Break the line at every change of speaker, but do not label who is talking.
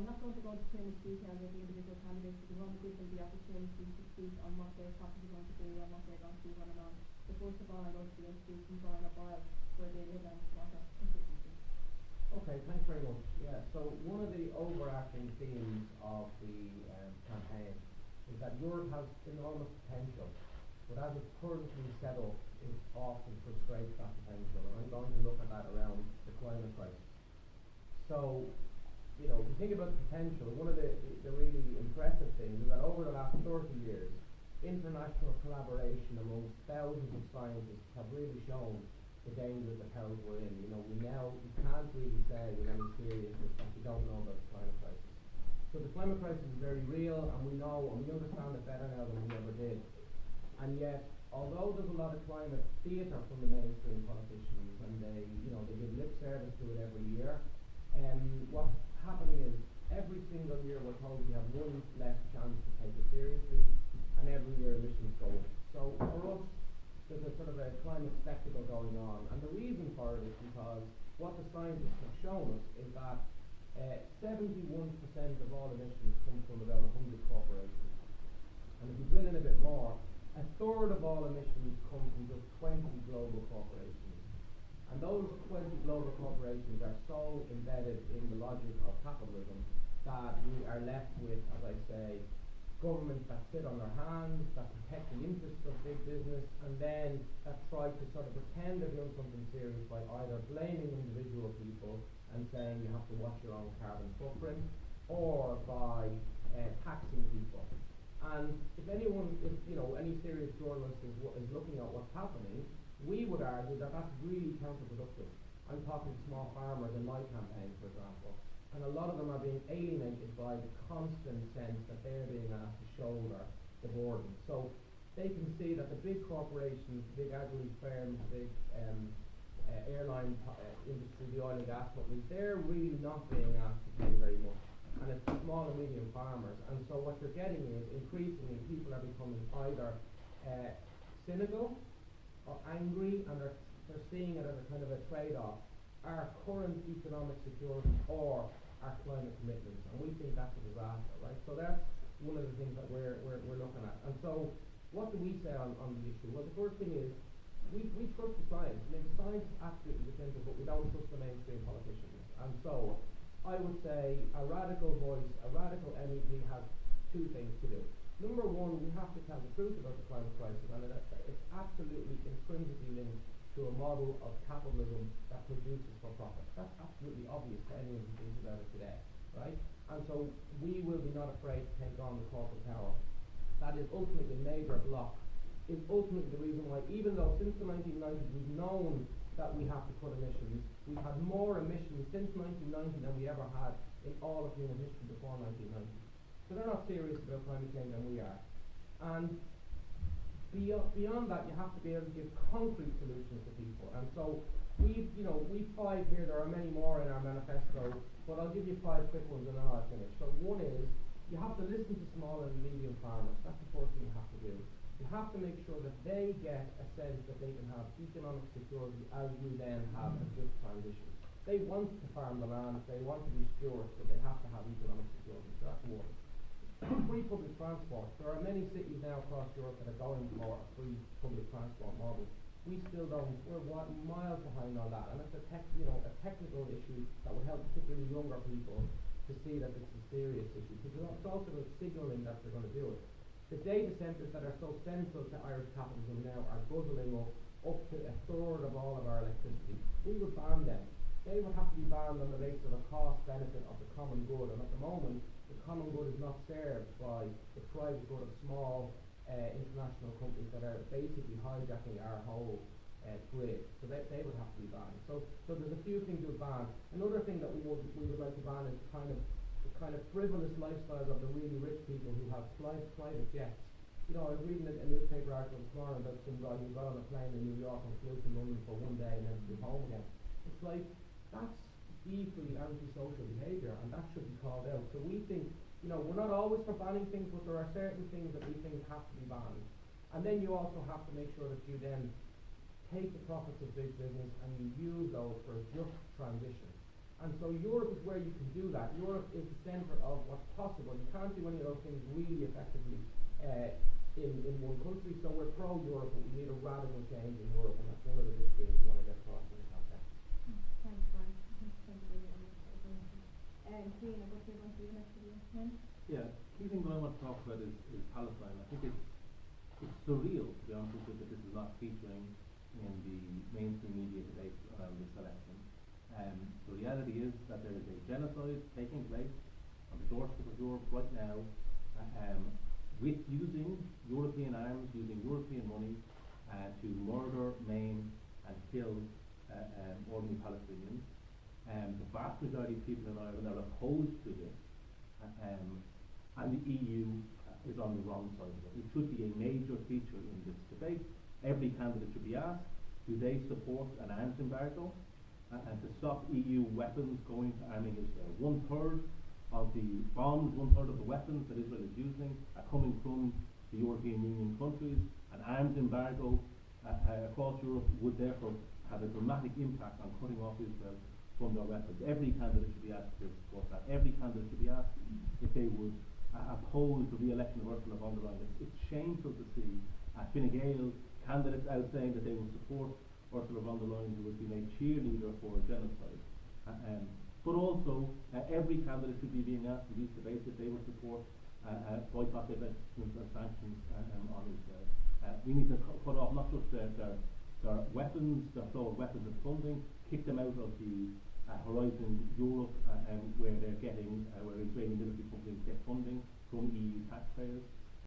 I'm not going to go into too much detail with the individual candidates because we want to give them the opportunity to speak on what their topic is going to be and what they're going to be running on. So first of all, I'm going to be introducing Brian O'Boyle, where they live in Smarter Constituency.
Okay, thanks very much. Yeah, so one of the overarching themes of the campaign is that Europe has enormous potential, but as it's currently set up, it often frustrates that potential, and I'm going to look at that around the climate crisis. So, if you think about the potential, one of the really impressive things is that over the last 30 years, international collaboration amongst thousands of scientists have really shown the danger of the perils we're in. We can't really say with any seriousness that we don't know about the climate crisis. So the climate crisis is very real, and we know and we understand it better now than we ever did. And yet, although there's a lot of climate theatre from the mainstream politicians, and they give lip service to it every year, what's happening is every single year we're told we have one less chance to take it seriously, and every year emissions go up. So for us, there's a sort of a climate spectacle going on, and the reason for it is because what the scientists have shown us is that 71% of all emissions come from about 100 corporations. And if you drill in a bit more, a third of all emissions come from just 20 global corporations. And those 20 global corporations are so embedded in the logic of capitalism that we are left with, as I say, governments that sit on their hands, that protect the interests of big business, and then that try to sort of pretend they're doing something serious by either blaming individual people and saying you have to watch your own carbon footprint, or by taxing people. And if any serious journalist is looking at what's happening, we would argue that that's really counterproductive. I'm talking to small farmers in my campaign, for example, and a lot of them are being alienated by the constant sense that they're being asked to shoulder the burden. So they can see that the big corporations, the big agri firms, the big airline industry, the oil and gas companies, they're really not being asked to pay very much. And it's the small and medium farmers. And so what you're getting is increasingly people are becoming either cynical or angry, and they're seeing it as a kind of a trade-off: our current economic security or our climate commitments. And we think that's a disaster, right? So that's one of the things that we're looking at. And so what do we say on the issue? Well, the first thing is we trust the science. I mean, science is absolutely definitive, but we don't trust the mainstream politicians. And so I would say a radical voice, a radical MEP has two things to do. Number one, we have to tell the truth about the climate crisis, and it's absolutely intrinsically linked to a model of capitalism that produces for profit. That's absolutely obvious to anyone who thinks about it today, right? And so we will be not afraid to take on the corporate power. That is ultimately a major block, is ultimately the reason why, even though since the 1990s we've known that we have to cut emissions, we've had more emissions since 1990 than we ever had in all of human history before 1990. So they're not serious about climate change, and we are. And beyond that, you have to be able to give concrete solutions to people. And so we've five here. There are many more in our manifesto, but I'll give you five quick ones and then I'll finish. So one is you have to listen to small and medium farmers. That's the first thing you have to do. You have to make sure that they get a sense that they can have economic security as we then have a just transition. They want to farm the land, they want to be stewards, but they have to have economic security. So that's one. Free public transport. There are many cities now across Europe that are going for a free public transport model. We still don't. We're miles behind on that, and it's a technical issue that would help particularly younger people to see that it's a serious issue. Because it's also about signalling that they're going to do it. The data centres that are so central to Irish capitalism now are guzzling up to a third of all of our electricity. We would ban them. They would have to be banned on the basis of a cost benefit of the common good, and at the moment the common good is not served by the private good of small international companies that are basically hijacking our whole grid. So they would have to be banned. So there's a few things to ban. Another thing that we would like to ban is the kind of frivolous lifestyles of the really rich people who have private jets. I was reading a newspaper article this morning about some guy who got on a plane in New York and flew to London for one day and then flew home again. It's like, that's deeply antisocial behaviour, and that should be called out. So we think, we're not always for banning things, but there are certain things that we think have to be banned. And then you also have to make sure that you then take the profits of big business and you use those for a just transition. And so Europe is where you can do that. Europe is the centre of what's possible. You can't do any of those things really effectively in one country. So we're pro-Europe, but we need a radical change in Europe, and that's one of the big things we want to get across in the campaign.
Thanks, Brian. Thank you very much. Cian, what do you want to do next to the
Yeah, key thing that I want to talk about is Palestine. I think it's surreal, to be honest with you, that this is not featuring in the mainstream media debate around this election. The reality is that there is a genocide taking place on the doorstep of Europe right now, with using European arms, using European money to murder, maim and kill ordinary Palestinians. The vast majority of people in Ireland are opposed to this, and the EU is on the wrong side of it. It should be a major feature in this debate. Every candidate should be asked, do they support an arms embargo and to stop EU weapons going to arming Israel? 1/3 of the bombs, 1/3 of the weapons that Israel is using are coming from the European Union countries. An arms embargo across Europe would therefore have a dramatic impact on cutting off Israel from their weapons. Every candidate should be asked to support that. Every candidate should be asked if they would oppose the re-election of Ursula von der Leyen. It's shameful to see Fine Gael candidates out saying that they will support Ursula von der Leyen, who has been a cheerleader for genocide. But also, every candidate should be being asked in these debates if they would support boycott, divestment and sanctions on Israel. We need to cut off not just their weapons, their flow of weapons and funding, kick them out of the Horizon Europe, where they're getting, where Israeli military companies get funding from EU taxpayers.